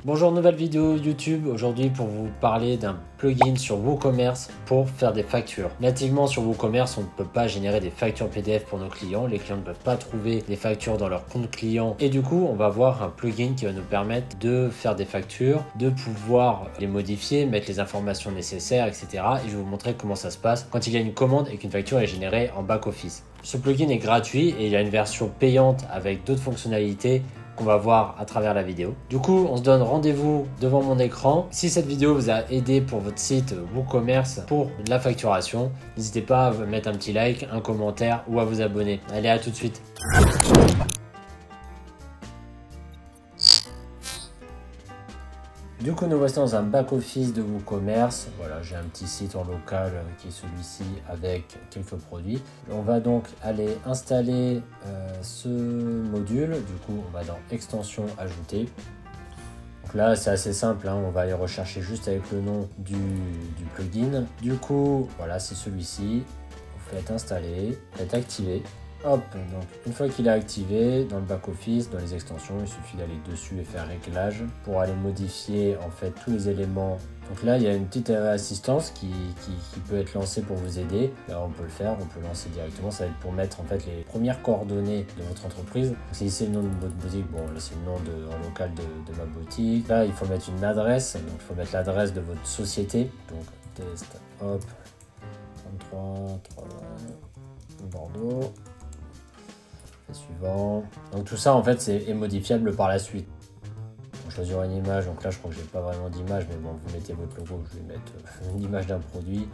Bonjour, nouvelle vidéo YouTube. Aujourd'hui pour vous parler d'un plugin sur WooCommerce pour faire des factures. Nativement sur WooCommerce, on ne peut pas générer des factures PDF pour nos clients. Les clients ne peuvent pas trouver des factures dans leur compte client. Et du coup, on va voir un plugin qui va nous permettre de faire des factures, de pouvoir les modifier, mettre les informations nécessaires, etc. Et je vais vous montrer comment ça se passe quand il y a une commande et qu'une facture est générée en back-office. Ce plugin est gratuit et il y a une version payante avec d'autres fonctionnalités qu'on va voir à travers la vidéo. Du coup, on se donne rendez-vous devant mon écran. Si cette vidéo vous a aidé pour votre site WooCommerce pour la facturation, n'hésitez pas à mettre un petit like, un commentaire ou à vous abonner. Allez, à tout de suite. Du coup, nous voici dans un back-office de WooCommerce. Voilà, j'ai un petit site en local qui est celui-ci avec quelques produits. On va donc aller installer ce module. Du coup, on va dans Extension, Ajouter. Donc là, c'est assez simple, hein. On va aller rechercher juste avec le nom du plugin. Du coup, voilà, c'est celui-ci. Vous faites installer, faites activer. Hop, donc une fois qu'il est activé, dans le back-office, dans les extensions, il suffit d'aller dessus et faire réglage pour aller modifier en fait tous les éléments. Donc là, il y a une petite assistance qui peut être lancée pour vous aider. Là, on peut le faire, on peut lancer directement. Ça va être pour mettre en fait les premières coordonnées de votre entreprise. C'est ici le nom de votre boutique. Bon, là, c'est le nom en local de ma boutique. Là, il faut mettre une adresse. Donc, il faut mettre l'adresse de votre société. Donc, test, hop, 33, 3, Bordeaux. Suivant. Donc tout ça en fait est modifiable par la suite. On choisira une image, donc là je crois que j'ai pas vraiment d'image, mais bon, vous mettez votre logo, je vais mettre une image d'un produit.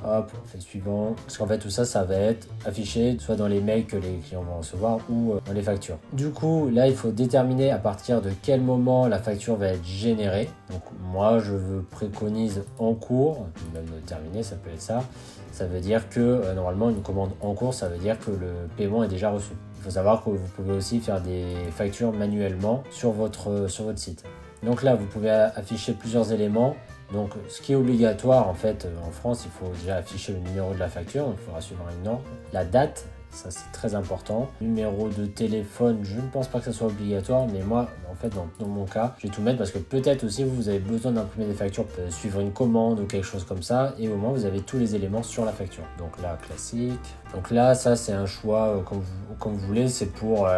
Hop, on fait suivant. Parce qu'en fait tout ça, ça va être affiché soit dans les mails que les clients vont recevoir ou dans les factures. Du coup, là il faut déterminer à partir de quel moment la facture va être générée. Donc moi je préconise en cours, même terminé, ça peut être ça. Ça veut dire que normalement une commande en cours, ça veut dire que le paiement est déjà reçu. Il faut savoir que vous pouvez aussi faire des factures manuellement sur votre site. Donc là, vous pouvez afficher plusieurs éléments. Donc, ce qui est obligatoire, en fait, en France, il faut déjà afficher le numéro de la facture. Donc, il faudra suivre une norme. La date, ça c'est très important. Numéro de téléphone, je ne pense pas que ça soit obligatoire, mais moi, en fait, dans mon cas, je vais tout mettre parce que peut-être aussi vous avez besoin d'imprimer des factures, suivre une commande ou quelque chose comme ça, et au moins vous avez tous les éléments sur la facture. Donc là, classique. Donc là, ça c'est un choix comme vous voulez, c'est pour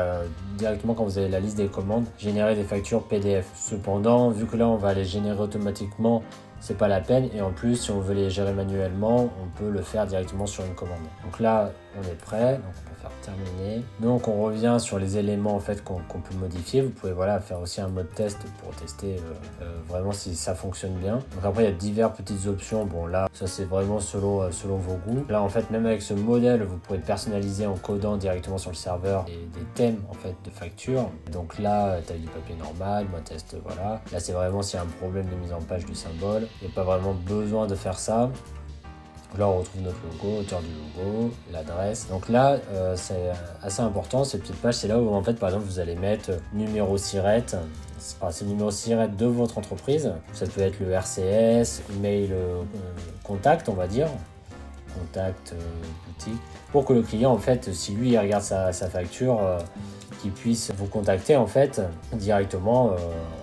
directement quand vous avez la liste des commandes, générer des factures PDF. Cependant, vu que là on va les générer automatiquement, c'est pas la peine, et en plus si on veut les gérer manuellement, on peut le faire directement sur une commande. Donc là on est prêt, donc on peut faire terminer. Donc on revient sur les éléments en fait qu'on peut modifier. Vous pouvez voilà faire aussi un mode test pour tester vraiment si ça fonctionne bien. Donc après il y a diverses petites options. Bon là ça c'est vraiment selon vos goûts. Là en fait même avec ce modèle vous pouvez personnaliser en codant directement sur le serveur des thèmes en fait de facture. Donc là taille du papier normal, mode test voilà. Là c'est vraiment s'il y a un problème de mise en page du symbole. Il n'y a pas vraiment besoin de faire ça. Là, on retrouve notre logo, hauteur du logo, l'adresse. Donc là, c'est assez important, ces petites pages. C'est là où, en fait, par exemple, vous allez mettre numéro SIRET. C'est le numéro SIRET de votre entreprise. Ça peut être le RCS, email contact, on va dire. Contact boutique. Pour que le client, en fait, si lui, il regarde sa facture, qu'il puisse vous contacter en fait directement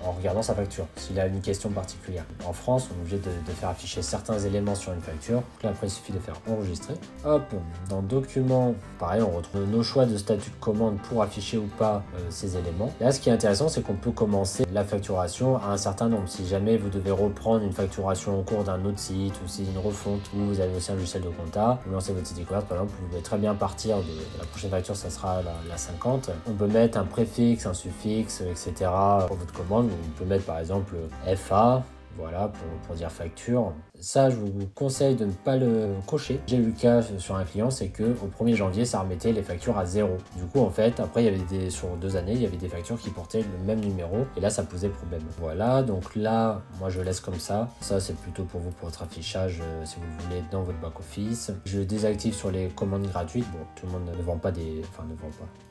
en regardant sa facture s'il a une question particulière. En France, on est obligé de faire afficher certains éléments sur une facture. Là, après, il suffit de faire enregistrer. Hop, dans documents, pareil, on retrouve nos choix de statut de commande pour afficher ou pas ces éléments. Là, ce qui est intéressant, c'est qu'on peut commencer la facturation à un certain nombre. Si jamais vous devez reprendre une facturation au cours d'un autre site ou si une refonte ou vous avez aussi un logiciel de compta, vous lancez votre site e-commerce par exemple, vous pouvez très bien partir de la prochaine facture, ça sera la 50. On peut mettre un préfixe, un suffixe, etc. pour votre commande. On peut mettre par exemple FA, voilà, pour dire facture. Ça, je vous conseille de ne pas le cocher. J'ai eu le cas sur un client, c'est que au 1er janvier, ça remettait les factures à 0. Du coup, en fait, après, il y avait sur 2 années, il y avait des factures qui portaient le même numéro. Et là, ça posait problème. Voilà, donc là, moi, je laisse comme ça. Ça, c'est plutôt pour vous, pour votre affichage, si vous voulez, dans votre back-office. Je désactive sur les commandes gratuites. Bon, tout le monde ne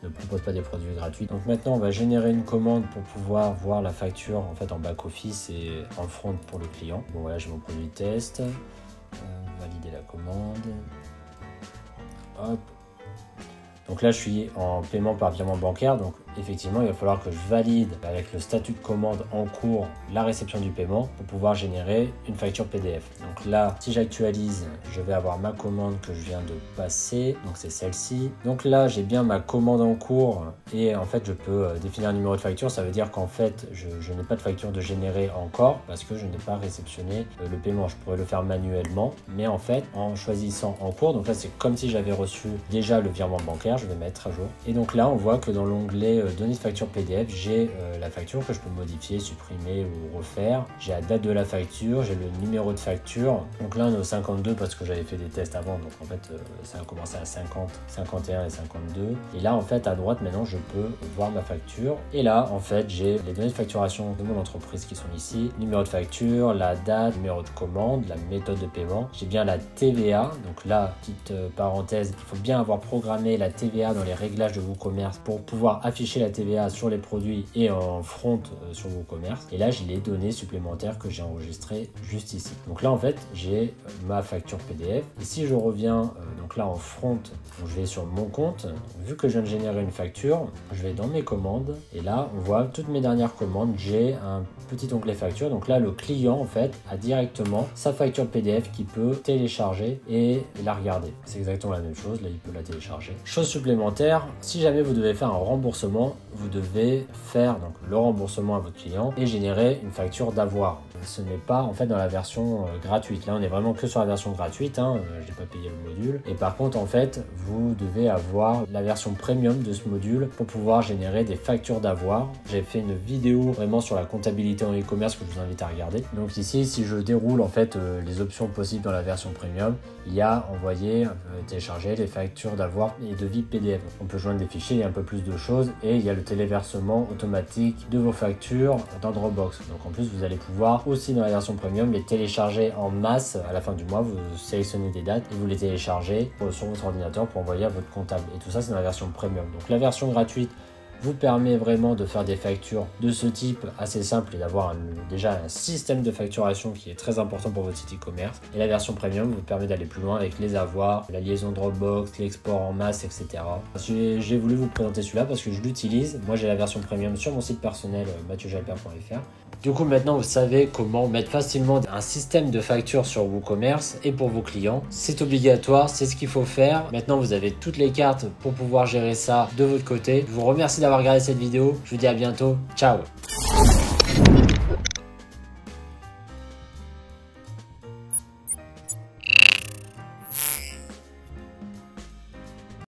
propose pas des produits gratuits. Donc maintenant, on va générer une commande pour pouvoir voir la facture, en fait, en back-office et en front pour le client. Bon, voilà, j'ai mon produit test. Valider la commande. Hop. Donc là, je suis en paiement par virement bancaire. Donc effectivement, il va falloir que je valide avec le statut de commande en cours la réception du paiement pour pouvoir générer une facture PDF. Donc là, si j'actualise, je vais avoir ma commande que je viens de passer. Donc c'est celle-ci. Donc là, j'ai bien ma commande en cours et en fait, je peux définir un numéro de facture. Ça veut dire qu'en fait, je n'ai pas de facture de générer encore parce que je n'ai pas réceptionné le paiement. Je pourrais le faire manuellement, mais en fait, en choisissant en cours, donc là, c'est comme si j'avais reçu déjà le virement bancaire. Je vais mettre à jour. Et donc là, on voit que dans l'onglet données de facture PDF, j'ai la facture que je peux modifier, supprimer ou refaire. J'ai la date de la facture, j'ai le numéro de facture. Donc là, on est au 52 parce que j'avais fait des tests avant. Donc en fait, ça a commencé à 50, 51 et 52. Et là, en fait, à droite, maintenant, je peux voir ma facture. Et là, en fait, j'ai les données de facturation de mon entreprise qui sont ici. Numéro de facture, la date, numéro de commande, la méthode de paiement. J'ai bien la TVA. Donc là, petite parenthèse, il faut bien avoir programmé la TVA dans les réglages de WooCommerce pour pouvoir afficher la TVA sur les produits et en front sur WooCommerce. Et là, j'ai les données supplémentaires que j'ai enregistrées juste ici. Donc là, en fait, j'ai ma facture PDF. Et si je reviens donc là en front, donc je vais sur mon compte. Vu que je viens de générer une facture, je vais dans mes commandes. Et là, on voit toutes mes dernières commandes. J'ai un petit onglet facture. Donc là, le client, en fait, a directement sa facture PDF qu'il peut télécharger et la regarder. C'est exactement la même chose. Là, il peut la télécharger. Chose supplémentaire, si jamais vous devez faire un remboursement, vous devez faire donc le remboursement à votre client et générer une facture d'avoir. Ce n'est pas en fait dans la version gratuite. Là, on est vraiment que sur la version gratuite. Je n'ai pas payé le module. Et par contre, en fait, vous devez avoir la version premium de ce module pour pouvoir générer des factures d'avoir. J'ai fait une vidéo vraiment sur la comptabilité en e-commerce que je vous invite à regarder. Donc ici, si je déroule en fait les options possibles dans la version premium, il y a envoyer, télécharger les factures d'avoir et devis PDF. On peut joindre des fichiers, il y a un peu plus de choses et il y a le téléversement automatique de vos factures dans Dropbox. Donc en plus, vous allez pouvoir aussi dans la version premium les télécharger en masse à la fin du mois. Vous sélectionnez des dates et vous les téléchargez sur votre ordinateur pour envoyer à votre comptable. Et tout ça, c'est dans la version premium. Donc la version gratuite vous permet vraiment de faire des factures de ce type assez simple et d'avoir déjà un système de facturation qui est très important pour votre site e-commerce. Et la version premium vous permet d'aller plus loin avec les avoirs, la liaison Dropbox, l'export en masse, etc. J'ai voulu vous présenter celui-là parce que je l'utilise. Moi, j'ai la version premium sur mon site personnel mathieujalper.fr. Du coup, maintenant, vous savez comment mettre facilement un système de facture sur WooCommerce et pour vos clients. C'est obligatoire, c'est ce qu'il faut faire. Maintenant, vous avez toutes les cartes pour pouvoir gérer ça de votre côté. Je vous remercie d'avoir regardé cette vidéo. Je vous dis à bientôt. Ciao!